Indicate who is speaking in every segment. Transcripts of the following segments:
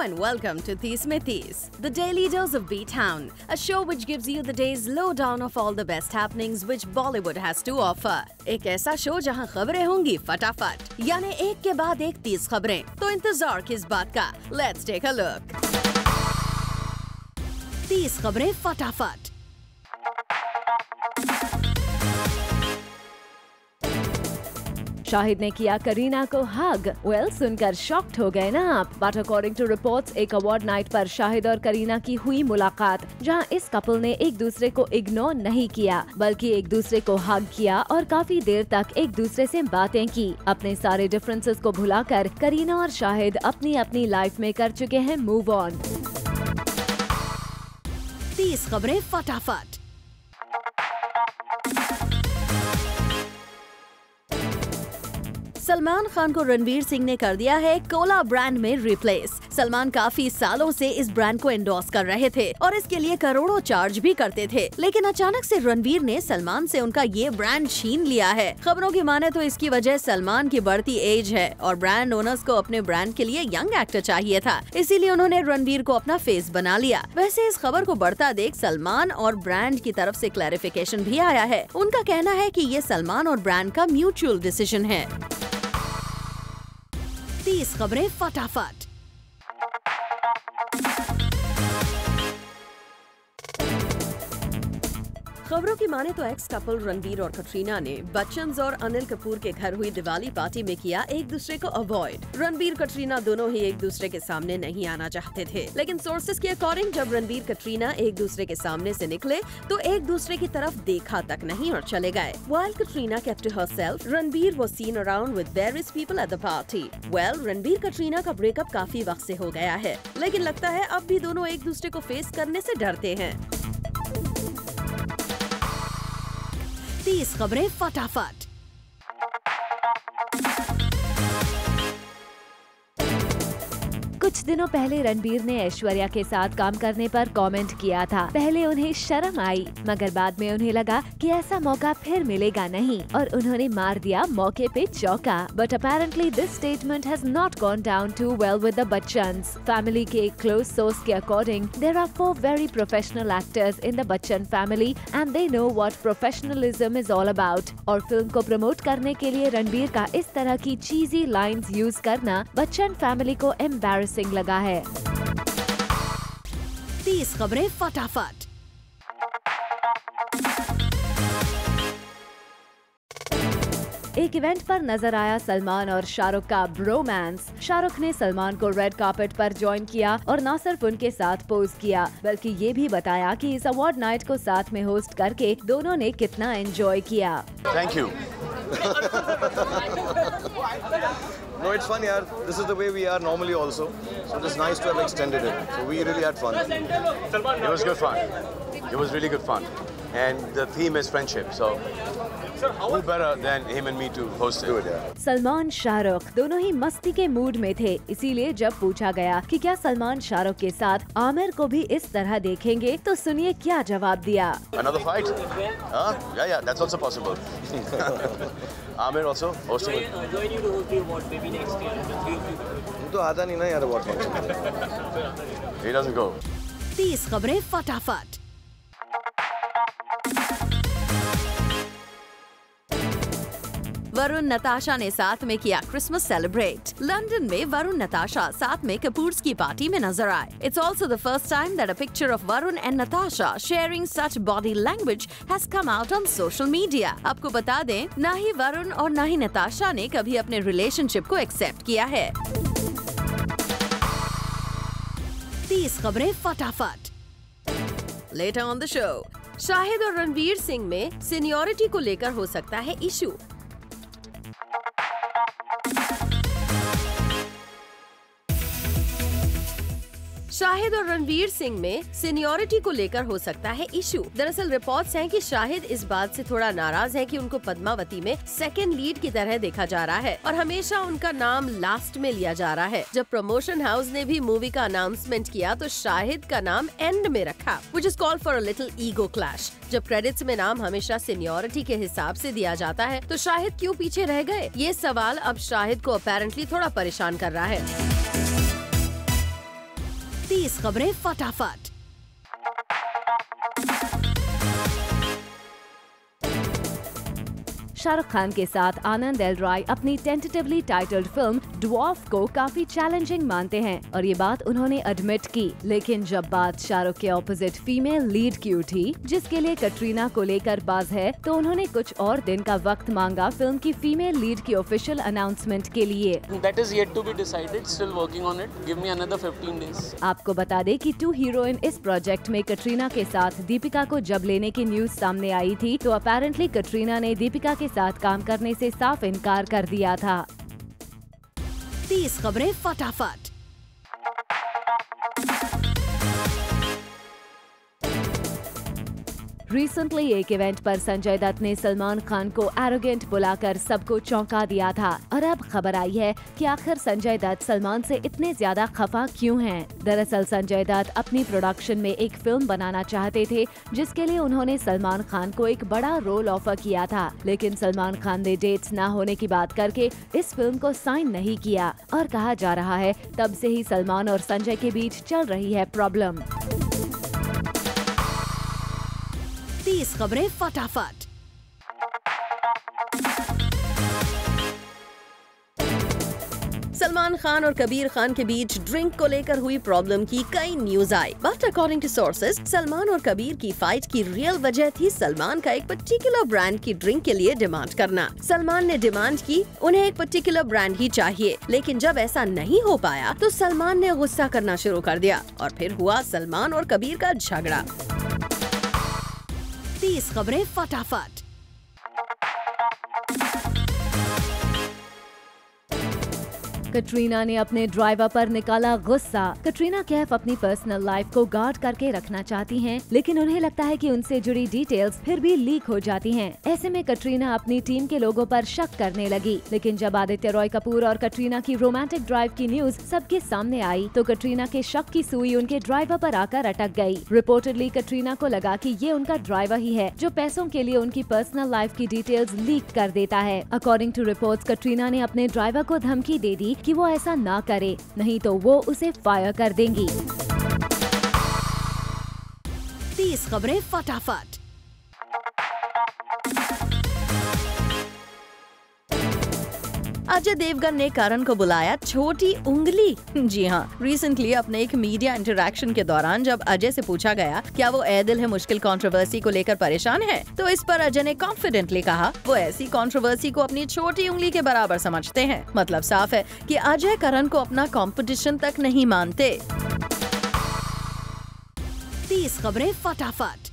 Speaker 1: and welcome to Tees Mein Tees, the daily dose of B-Town, a show which gives you the day's lowdown of all the best happenings which Bollywood has to offer. एक ऐसा show जहां खबरें होंगी फटाफट, यानी एक के बाद एक 30 खबरें। तो इंतजार किस बात का? Let's take a look. 30 खबरें फटाफट।
Speaker 2: शाहिद ने किया करीना को हग। सुनकर शॉक्ड हो गए ना आप। बट अकॉर्डिंग टू रिपोर्ट्स एक अवार्ड नाइट पर शाहिद और करीना की हुई मुलाकात, जहां इस कपल ने एक दूसरे को इग्नोर नहीं किया बल्कि एक दूसरे को हग किया और काफी देर तक एक दूसरे से बातें की। अपने सारे डिफरेंसेस को भुलाकर करीना और शाहिद अपनी अपनी लाइफ में कर चुके हैं मूव ऑन।
Speaker 1: 30 खबरें फटाफट। सलमान खान को रणवीर सिंह ने कर दिया है कोला ब्रांड में रिप्लेस। सलमान काफी सालों से इस ब्रांड को एंडोर्स कर रहे थे और इसके लिए करोड़ों चार्ज भी करते थे, लेकिन अचानक से रणवीर ने सलमान से उनका ये ब्रांड छीन लिया है। खबरों की माने तो इसकी वजह सलमान की बढ़ती एज है और ब्रांड ओनर्स को अपने ब्रांड के लिए यंग एक्टर चाहिए था, इसीलिए उन्होंने रणवीर को अपना फेस बना लिया। वैसे इस खबर को बढ़ता देख सलमान और ब्रांड की तरफ से क्लैरिफिकेशन भी आया है। उनका कहना है कि ये सलमान और ब्रांड का म्यूचुअल डिसीजन है। 30 खबरें फटाफट। खबरों की माने तो एक्स कपल रणबीर और कटरीना ने बच्चन और अनिल कपूर के घर हुई दिवाली पार्टी में किया एक दूसरे को अवॉइड। रणबीर कटरीना दोनों ही एक दूसरे के सामने नहीं आना चाहते थे, लेकिन सोर्सेज के अकॉर्डिंग जब रणबीर कटरीना एक दूसरे के सामने से निकले तो एक दूसरे की तरफ देखा तक नहीं और चले गए। While Katrina kept to herself, Ranbir was seen around with various people at the party. Ranbir Katrina का ब्रेकअप काफी वक्त से हो गया है, लेकिन लगता है अब भी दोनों एक दूसरे को फेस करने से डरते हैं। 30 खबरें फटाफट।
Speaker 2: कुछ दिनों पहले रणबीर ने ऐश्वर्या के साथ काम करने पर कमेंट किया था। पहले उन्हें शर्म आई, मगर बाद में उन्हें लगा कि ऐसा मौका फिर मिलेगा नहीं और उन्होंने मार दिया मौके पे चौका। But apparently this statement has not gone down too well with the Bachchans. Family के एक क्लोज सोर्स के according there are 4 very professional actors in the Bachchan family and they know what professionalism is all about. और film को promote करने के लिए रणबीर का इस तरह की चीजी लाइन्स यूज करना बच्चन फैमिली को एम्बैरेसिंग लगा है।
Speaker 1: 30 खबरें फटाफट।
Speaker 2: एक इवेंट पर नजर आया सलमान और शाहरुख का ब्रोमांस। शाहरुख ने सलमान को रेड कार्पेट पर ज्वाइन किया और न सिर्फ उनके साथ पोज किया बल्कि ये भी बताया कि इस अवार्ड नाइट को साथ में होस्ट करके दोनों ने कितना एंजॉय किया।
Speaker 3: Thank you. No, it's fun, yaar. This is the way we are normally also. So it's nice to have extended it. So we really had fun.
Speaker 4: It was good fun. It was really good fun. And the theme is friendship. So who better than him and me to host it?
Speaker 2: Salman Shahrukh दोनों ही मस्ती के mood में थे, इसीलिए जब पूछा गया कि क्या सलमान शाहरुख के साथ आमिर को भी इस तरह देखेंगे तो सुनिए क्या जवाब दिया।
Speaker 4: Another fight? Yeah, that's also possible. Amir also hosting it.
Speaker 5: Join you to host the award maybe next year. The 3 of you.
Speaker 3: तो आता नहीं ना यार award function.
Speaker 4: He doesn't go.
Speaker 1: 30 खबरें फटाफट। वरुण नताशा ने साथ में किया क्रिसमस सेलिब्रेट। लंदन में वरुण नताशा साथ में कपूर्स की पार्टी में नजर आए। It's also the first time that a picture of Varun and Natasha sharing such body language has come out on social media. आपको बता दें, न ही वरुण और न ही नताशा ने कभी अपने रिलेशनशिप को एक्सेप्ट किया है। 30 खबरें फटाफट। Later on the show, Shahid और रणवीर सिंह में सीनियरिटी को लेकर हो सकता है इशू। शाहिद और रणवीर सिंह में सीनियरिटी को लेकर हो सकता है इशू। दरअसल रिपोर्ट्स हैं कि शाहिद इस बात से थोड़ा नाराज है कि उनको पद्मावती में सेकंड लीड की तरह देखा जा रहा है और हमेशा उनका नाम लास्ट में लिया जा रहा है। जब प्रमोशन हाउस ने भी मूवी का अनाउंसमेंट किया तो शाहिद का नाम एंड में रखा, which is called for a little ego clash. जब क्रेडिट्स में नाम हमेशा सीनियरिटी के हिसाब से दिया जाता है तो शाहिद क्यों पीछे रह गए? ये सवाल अब शाहिद को अपेरेंटली थोड़ा परेशान कर रहा है। 30 खबरें फटाफट।
Speaker 2: शाहरुख खान के साथ आनंद एल राय अपनी टेंटेटिवली टाइटल्ड फिल्म ड्वार्फ को काफी चैलेंजिंग मानते हैं और ये बात उन्होंने एडमिट की। लेकिन जब बात शाहरुख के ऑपोजिट फीमेल लीड की उठी, जिसके लिए कटरीना को लेकर बाज है, तो उन्होंने कुछ और दिन का वक्त मांगा फिल्म की फीमेल लीड की ऑफिशियल अनाउंसमेंट के लिए।
Speaker 5: That is yet to be decided. Still working on it. Give me another 15 days.
Speaker 2: आपको बता दें कि 2 हीरोइन इस प्रोजेक्ट में कटरीना के साथ दीपिका को जब लेने की न्यूज सामने आई थी, तो अपेरेंटली कटरीना ने दीपिका के साथ काम करने से साफ इनकार कर दिया था।
Speaker 1: 30 खबरें फटाफट।
Speaker 2: रिसेंटली एक इवेंट पर संजय दत्त ने सलमान खान को एरोगेंट बुलाकर सबको चौंका दिया था और अब खबर आई है कि आखिर संजय दत्त सलमान से इतने ज्यादा खफा क्यों हैं। दरअसल संजय दत्त अपनी प्रोडक्शन में एक फिल्म बनाना चाहते थे, जिसके लिए उन्होंने सलमान खान को एक बड़ा रोल ऑफर किया था, लेकिन सलमान खान ने डेट्स ना होने की बात करके इस फिल्म को साइन नहीं किया और कहा जा रहा है तब से ही सलमान और संजय के बीच चल रही है प्रॉब्लम।
Speaker 1: 30 खबरें फटाफट। सलमान खान और कबीर खान के बीच ड्रिंक को लेकर हुई प्रॉब्लम की कई न्यूज आई, but according to sources Salman और कबीर की फाइट की रियल वजह थी सलमान का एक पर्टिकुलर ब्रांड की ड्रिंक के लिए डिमांड करना। सलमान ने डिमांड की उन्हें एक पर्टिकुलर ब्रांड ही चाहिए, लेकिन जब ऐसा नहीं हो पाया तो सलमान ने गुस्सा करना शुरू कर दिया और फिर हुआ सलमान और कबीर का झगड़ा। 30 खबरें फटाफट।
Speaker 2: कटरीना ने अपने ड्राइवर पर निकाला गुस्सा। कटरीना कैफ अपनी पर्सनल लाइफ को गार्ड करके रखना चाहती हैं, लेकिन उन्हें लगता है कि उनसे जुड़ी डिटेल्स फिर भी लीक हो जाती हैं। ऐसे में कटरीना अपनी टीम के लोगों पर शक करने लगी, लेकिन जब आदित्य रॉय कपूर और कटरीना की रोमांटिक ड्राइव की न्यूज सबके सामने आई, तो कटरीना के शक की सुई उनके ड्राइवर पर आकर अटक गई। रिपोर्टेडली कटरीना को लगा कि ये उनका ड्राइवर ही है जो पैसों के लिए उनकी पर्सनल लाइफ की डिटेल्स लीक कर देता है। अकॉर्डिंग टू रिपोर्ट्स, कटरीना ने अपने ड्राइवर को धमकी दे दी कि वो ऐसा ना करे, नहीं तो वो उसे फायर कर देंगी।
Speaker 1: 30 खबरें फटाफट। अजय देवगन ने करण को बुलाया छोटी उंगली। जी हाँ, रिसेंटली अपने एक मीडिया इंटरैक्शन के दौरान जब अजय से पूछा गया क्या वो ए दिल है मुश्किल कंट्रोवर्सी को लेकर परेशान है, तो इस पर अजय ने कॉन्फिडेंटली कहा वो ऐसी कंट्रोवर्सी को अपनी छोटी उंगली के बराबर समझते हैं। मतलब साफ है कि अजय करण को अपना कंपटीशन तक नहीं मानते। 30 खबरें फटाफट।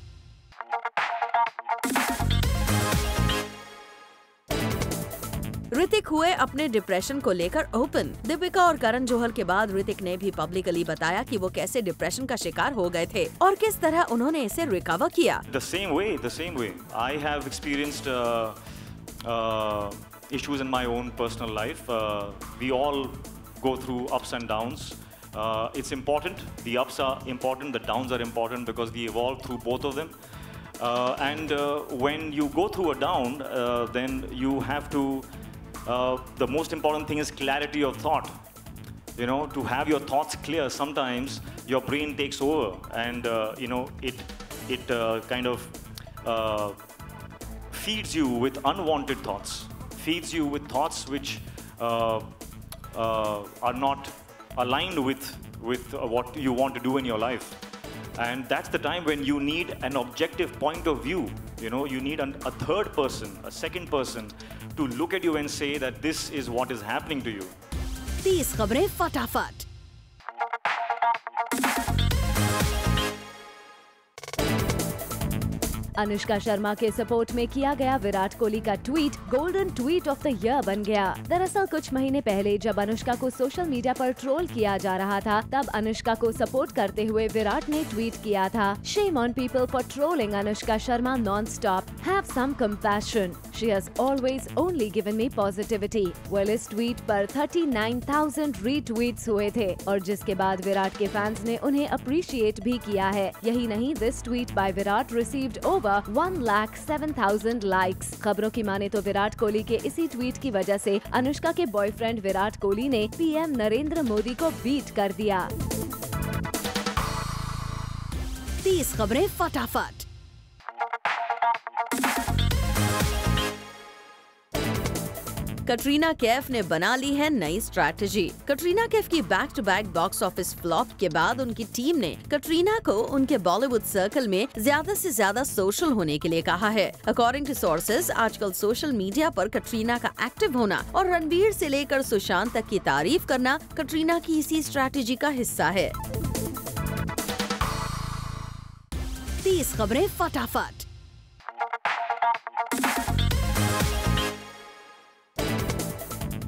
Speaker 1: ऋतिक हुए अपने डिप्रेशन को लेकर ओपन। दीपिका और करण जौहर के बाद ऋतिक ने भी पब्लिकली बताया कि वो कैसे डिप्रेशन का शिकार हो गए थे और किस तरह उन्होंने इसे रिकवर किया।
Speaker 6: The same way. I have experienced issues in my own personal life. We all go through ups and downs. It's important. The ups are important. The downs are important because we evolve through both of them. And when you go through a down, then you have to. The most important thing is clarity of thought. You know, to have your thoughts clear, sometimes your brain takes over, and it kind of feeds you with unwanted thoughts, feeds you with thoughts which are not aligned with what you want to do in your life. And that's the time when you need an objective point of view. You know, you need a third person, a second person to look at you and say that this is what is happening to you.
Speaker 1: 30 खबरें फटाफट।
Speaker 2: अनुष्का शर्मा के support में किया गया विराट कोहली का tweet golden tweet of the year बन गया। दरअसल कुछ महीने पहले जब अनुष्का को सोशल मीडिया पर ट्रोल किया जा रहा था, तब अनुष्का को सपोर्ट करते हुए विराट ने ट्वीट किया था, shame on people for trolling Anushka Sharma non stop, have some compassion, she has always only given me positivity. Well, इस ट्वीट पर 39,000 रीट्वीट्स हुए थे और जिसके बाद विराट के फैंस ने उन्हें अप्रिशिएट भी किया है। यही नहीं, this tweet bye Virat received over 1,07,000 likes. खबरों की माने तो विराट कोहली के इसी ट्वीट की वजह से अनुष्का के बॉयफ्रेंड विराट कोहली ने पीएम नरेंद्र मोदी को बीट कर दिया।
Speaker 1: 30 खबरें फटाफट। कटरीना कैफ ने बना ली है नई स्ट्रैटेजी। कटरीना कैफ की back to back box office flop के बाद उनकी टीम ने कटरीना को उनके बॉलीवुड सर्कल में ज्यादा से ज्यादा सोशल होने के लिए कहा है। अकॉर्डिंग टू सोर्सेज, आजकल सोशल मीडिया पर कटरीना का एक्टिव होना और रणबीर से लेकर सुशांत तक की तारीफ करना कटरीना की इसी स्ट्रैटेजी का हिस्सा है। 30 खबरें फटाफट।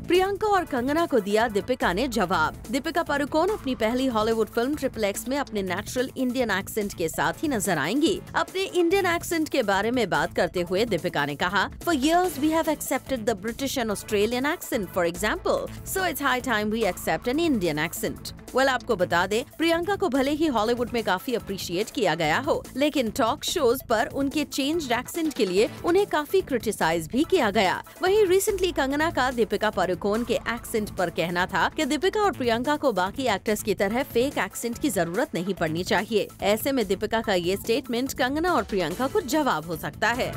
Speaker 1: प्रियंका और कंगना को दिया दीपिका ने जवाब। दीपिका पादुकोण अपनी पहली हॉलीवुड फिल्म ट्रिपल एक्स में अपने नेचुरल इंडियन एक्सेंट के साथ ही नजर आएंगी। अपने इंडियन एक्सेंट के बारे में बात करते हुए दीपिका ने कहा, for years we have accepted the British and Australian accent for example, so it's high time we accept an Indian accent. Well आपको बता दे, प्रियंका को भले ही हॉलीवुड में काफी अप्रिशिएट किया गया हो, लेकिन टॉक शोज पर उनके चेंज्ड एक्सेंट के लिए उन्हें काफी क्रिटिसाइज भी किया गया। वहीं रिसेंटली कंगना का दीपिका पादुकोण के एक्सेंट पर कहना था कि दीपिका और प्रियंका को बाकी एक्टर्स की तरह फेक एक्सेंट की जरूरत नहीं पड़नी चाहिए। ऐसे में दीपिका का ये स्टेटमेंट कंगना और प्रियंका को जवाब हो सकता है।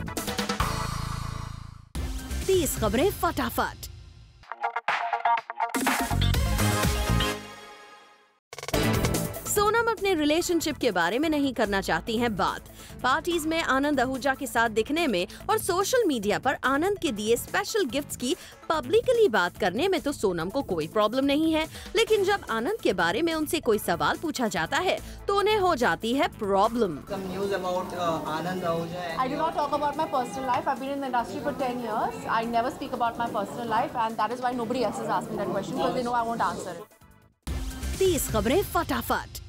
Speaker 1: 30 खबरें फटाफट। सोनम अपने रिलेशनशिप के बारे में नहीं करना चाहती हैं बात। पार्टीज में आनंद आहूजा के साथ दिखने में और सोशल मीडिया पर आनंद के दिए स्पेशल गिफ्ट्स की पब्लिकली बात करने में तो सोनम को कोई प्रॉब्लम नहीं है, लेकिन जब आनंद के बारे में उनसे कोई सवाल पूछा जाता है तो उन्हें हो जाती है problem.
Speaker 7: I do not talk about my personal life. I've been in the industry for 10 years. I never speak about my personal life, and that is why nobody else has asked me that question because they know I won't answer it.
Speaker 1: 30 खबरें फटाफट।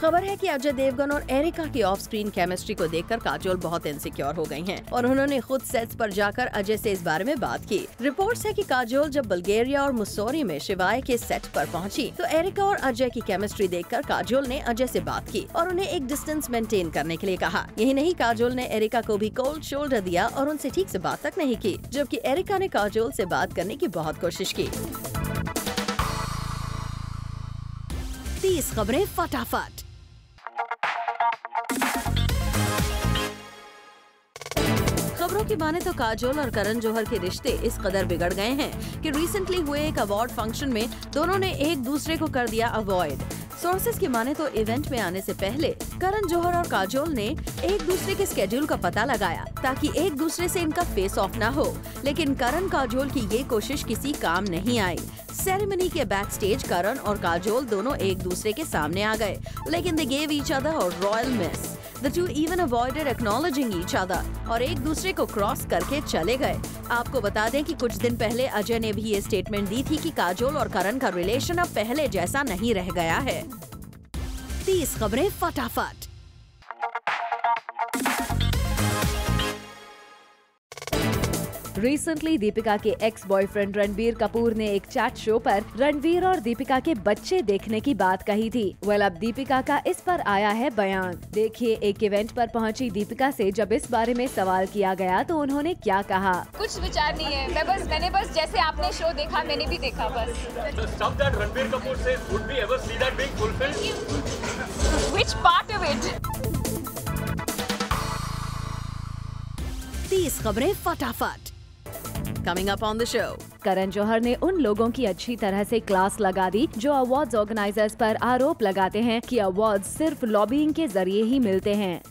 Speaker 1: खबर है कि अजय देवगन और areca की of screen chemistry को देखकर काजोल बहुत इनसिक्योर हो गई हैं और उन्होंने खुद सेट्स पर जाकर अजय से इस बारे में बात की। रिपोर्ट्स है कि काजोल जब बल्गेरिया और मुस्सोरी में शिवाय के सेट पर पहुंची तो एरिका और अजय की केमिस्ट्री देखकर काजोल ने अजय से बात की और उन्हें एक डिस्टेंस मेंटेन करने के लिए कहा। यही नहीं, काजोल ने एरिका को भी कोल्ड शोल्डर दिया और उनसे ठीक से बात तक नहीं की, जबकि एरिका ने काजोल से बात करने की बहुत कोशिश की। 30 खबरें फटाफट। खबरों की माने तो काजोल और करण जौहर के रिश्ते इस कदर बिगड़ गए हैं कि रिसेंटली हुए एक अवार्ड फंक्शन में दोनों ने एक दूसरे को कर दिया अवॉइड। सोर्सेज की माने तो इवेंट में आने से पहले करण जौहर और काजोल ने एक दूसरे के स्केड्यूल का पता लगाया ताकि एक दूसरे से इनका फेस ऑफ ना हो, लेकिन करण काजोल की ये कोशिश किसी काम नहीं आई। सेरेमनी के बैक स्टेज करण और काजोल दोनों एक दूसरे के सामने आ गए, लेकिन दे गेव ईच अदर और royal miss. The two even avoided acknowledging each other और एक दूसरे को क्रॉस करके चले गए। आपको बता दें कि कुछ दिन पहले अजय ने भी ये स्टेटमेंट दी थी कि काजोल और करण का रिलेशन अब पहले जैसा नहीं रह गया है। 30 खबरें फटाफट।
Speaker 2: रिसेंटली दीपिका के एक्स बॉयफ्रेंड रणबीर कपूर ने एक चैट शो पर रणबीर और दीपिका के बच्चे देखने की बात कही थी। वेल अब दीपिका का इस पर आया है बयान। देखिए, एक इवेंट पर पहुंची दीपिका से जब इस बारे में सवाल किया गया तो उन्होंने क्या कहा।
Speaker 8: कुछ विचार नहीं है, मैंने बस जैसे आपने शो देखा मैंने भी देखा बस।
Speaker 9: रणबीर कपूर से would we ever see that being fulfilled?
Speaker 8: Which part of it?
Speaker 1: 30 खबरें फटाफट। Coming up on the show,
Speaker 2: Karan Johar ने उन लोगों की अच्छी तरह से क्लास लगा दी जो अवार्ड्स ऑर्गेनाइजर्स पर आरोप लगाते हैं कि अवार्ड्स सिर्फ लॉबिंग के जरिए ही मिलते हैं।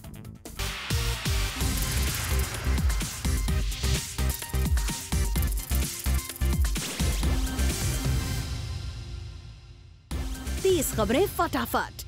Speaker 1: खबरें फटाफट।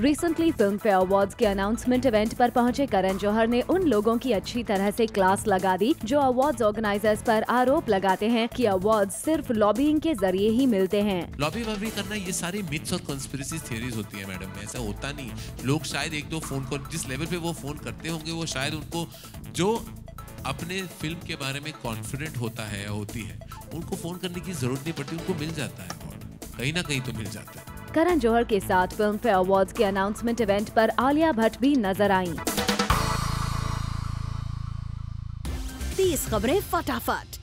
Speaker 2: रिसेंटली फिल्म फेयर अवार्ड्स के अनाउंसमेंट इवेंट पर पहुंचे करण जौहर ने उन लोगों की अच्छी तरह से क्लास लगा दी जो अवार्ड्स ऑर्गेनाइजर्स पर आरोप लगाते हैं कि अवार्ड्स सिर्फ लॉबिंग के जरिए ही मिलते हैं।
Speaker 10: लॉबी वॉबी करना, ये सारी मिथ्स और कंस्पिरेसी थ्योरीज होती है मैडम। ऐसा होता नहीं। लोग शायद एक दो फोन कॉल जिस लेवल पे वो फोन करते होंगे, वो शायद उनको जो अपने फिल्म के बारे में कॉन्फिडेंट होता है या होती है, उनको फोन करने की जरूरत नहीं पड़ती, उनको मिल जाता है अवार्ड, कहीं ना कहीं तो मिल जाता है।
Speaker 2: करण जौहर के साथ फिल्म फेयर अवार्ड्स के अनाउंसमेंट इवेंट पर आलिया भट्ट भी नजर आईं।
Speaker 1: 30 खबरें फटाफट।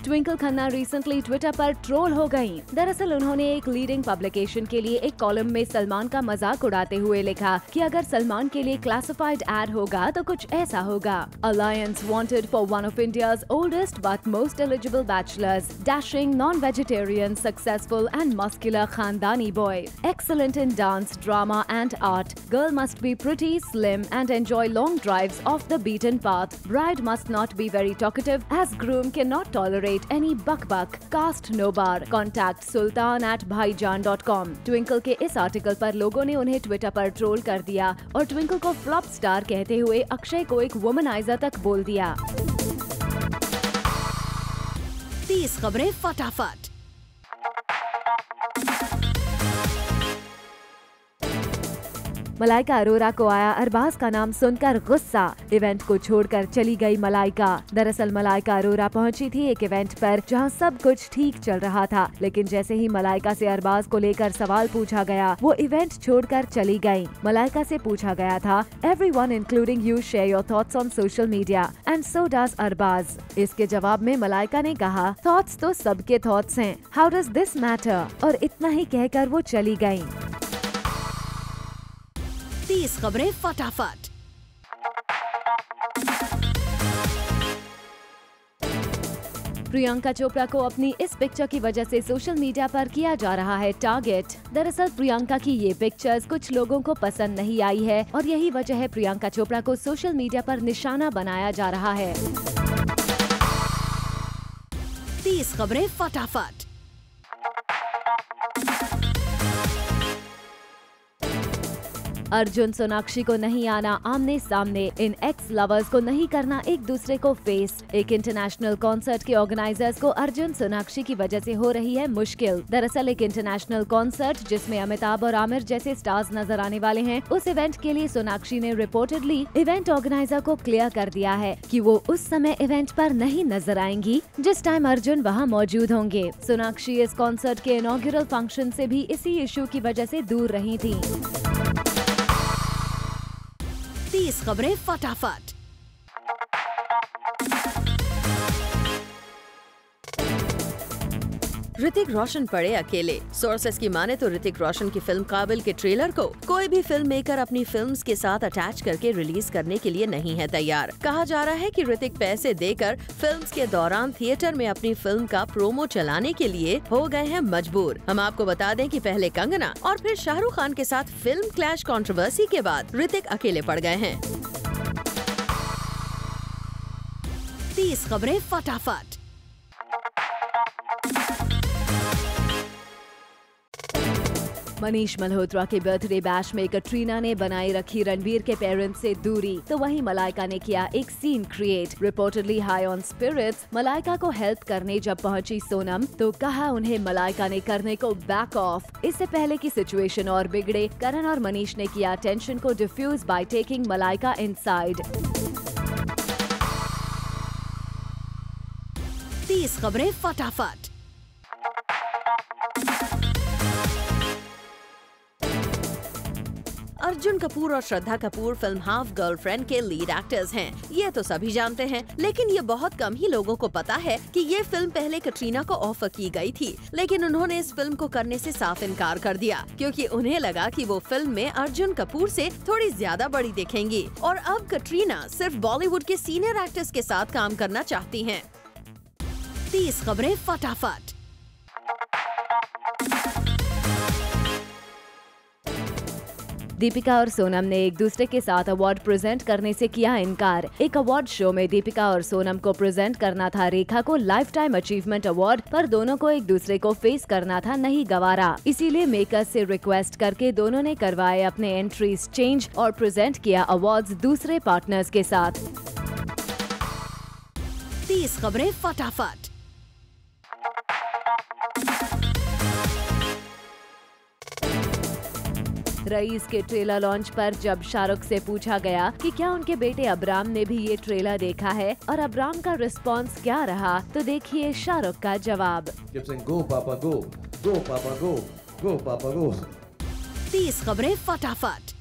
Speaker 2: ट्विंकल खन्ना रिसेंटली ट्विटर पर ट्रोल हो गईं। दरअसल उन्होंने एक लीडिंग पब्लिकेशन के लिए एक कॉलम में सलमान का मजाक उड़ाते हुए लिखा कि अगर सलमान के लिए क्लासिफाइड एड होगा तो कुछ ऐसा होगा। Alliance wanted for one of India's oldest but most eligible bachelors, dashing, non-vegetarian, successful and muscular खानदानी boy, excellent in dance, drama and art, girl must be pretty, slim and enjoy long drives off the beaten path, bride must not be very talkative as groom can not tolerate any buck, caste no bar, contact sultan@bhaijan.com। Twinkle के इस article पर लोगों ने उन्हें Twitter पर troll कर दिया और ट्विंकल को फ्लॉप स्टार कहते हुए अक्षय को एक वुमनाइजर तक बोल दिया।
Speaker 1: 30 खबरें फटाफट।
Speaker 2: मलाइका अरोरा को आया अरबाज का नाम सुनकर गुस्सा। इवेंट को छोड़कर चली गई मलाइका। दरअसल मलाइका अरोरा पहुंची थी एक इवेंट पर जहां सब कुछ ठीक चल रहा था, लेकिन जैसे ही मलाइका से अरबाज को लेकर सवाल पूछा गया वो इवेंट छोड़कर चली गयी। मलाइका से पूछा गया था, everyone including you share your thoughts on social media and so does Arbaaz. इसके जवाब में मलाइका ने कहा, थॉट्स तो सबके थॉट्स हैं, हाउ डज दिस मैटर, और इतना ही कहकर वो चली गयी।
Speaker 1: 30 खबरें फटाफट।
Speaker 2: प्रियंका चोपड़ा को अपनी इस पिक्चर की वजह से सोशल मीडिया पर किया जा रहा है टारगेट। दरअसल प्रियंका की ये पिक्चर्स कुछ लोगों को पसंद नहीं आई है और यही वजह है प्रियंका चोपड़ा को सोशल मीडिया पर निशाना बनाया जा रहा है।
Speaker 1: 30 खबरें फटाफट।
Speaker 2: अर्जुन सोनाक्षी को नहीं आना आमने सामने, इन एक्स लवर्स को नहीं करना एक दूसरे को फेस। एक इंटरनेशनल कॉन्सर्ट के ऑर्गेनाइजर्स को अर्जुन सोनाक्षी की वजह से हो रही है मुश्किल। दरअसल एक इंटरनेशनल कॉन्सर्ट जिसमें अमिताभ और आमिर जैसे स्टार्स नजर आने वाले हैं, उस इवेंट के लिए सोनाक्षी ने रिपोर्टेडली इवेंट ऑर्गेनाइजर को क्लियर कर दिया है कि वो उस समय इवेंट पर नहीं नजर आएंगी जिस टाइम अर्जुन वहाँ मौजूद होंगे। सोनाक्षी इस कॉन्सर्ट के इनॉग्रेल फंक्शन से भी इसी इशू की वजह से दूर रही थी।
Speaker 1: 30 खबरें फटाफट। ऋतिक रोशन पड़े अकेले। सोर्सेस की माने तो ऋतिक रोशन की फिल्म काबिल के ट्रेलर को कोई भी फिल्म मेकर अपनी फिल्म्स के साथ अटैच करके रिलीज करने के लिए नहीं है तैयार। कहा जा रहा है कि ऋतिक पैसे देकर फिल्म्स के दौरान थिएटर में अपनी फिल्म का प्रोमो चलाने के लिए हो गए हैं मजबूर। हम आपको बता दें कि पहले कंगना और फिर शाहरुख खान के साथ फिल्म क्लैश कंट्रोवर्सी के बाद ऋतिक अकेले पड़ गए हैं। 30 खबरें फटाफट।
Speaker 2: मनीष मल्होत्रा के बर्थडे बैश में कटरीना ने बनाए रखी रणवीर के पेरेंट्स से दूरी, तो वहीं मलाइका ने किया एक scene create. Reportedly high on spirits Malaika को हेल्प करने जब पहुंची सोनम तो कहा उन्हें मलाइका ने करने को बैक ऑफ। इससे पहले की सिचुएशन और बिगड़े, करण और मनीष ने किया टेंशन को defuse by taking Malaika inside.
Speaker 1: 30 खबरें फटाफट। अर्जुन कपूर और Shraddha Kapoor film half girlfriend के लीड एक्टर्स हैं। ये तो सभी जानते हैं, लेकिन ये बहुत कम ही लोगों को पता है कि ये फिल्म पहले कटरीना को ऑफर की गई थी, लेकिन उन्होंने इस फिल्म को करने से साफ इनकार कर दिया क्योंकि उन्हें लगा कि वो फिल्म में अर्जुन कपूर से थोड़ी ज्यादा बड़ी दिखेंगी और अब कटरीना सिर्फ बॉलीवुड के सीनियर एक्टर्स के साथ काम करना चाहती हैं। 30 खबरें फटाफट।
Speaker 2: दीपिका और सोनम ने एक दूसरे के साथ अवार्ड प्रेजेंट करने से किया इनकार। एक अवार्ड शो में दीपिका और सोनम को प्रेजेंट करना था रेखा को लाइफ टाइम अचीवमेंट अवार्ड, पर दोनों को एक दूसरे को फेस करना था, नहीं गवारा। इसीलिए मेकर्स से रिक्वेस्ट करके दोनों ने करवाए अपने एंट्रीज चेंज और प्रेजेंट किया अवार्ड्स दूसरे पार्टनर्स के साथ।
Speaker 1: 30 खबरें फटाफट।
Speaker 2: रईस के ट्रेलर लॉन्च पर जब शाहरुख से पूछा गया कि क्या उनके बेटे अब्राम ने भी ये ट्रेलर देखा है और अब्राम का रिस्पॉन्स क्या रहा, तो देखिए शाहरुख का जवाब।
Speaker 11: गो पापा गो, गो पापा गो, गो पापा गो।
Speaker 1: 30 खबरें फटाफट।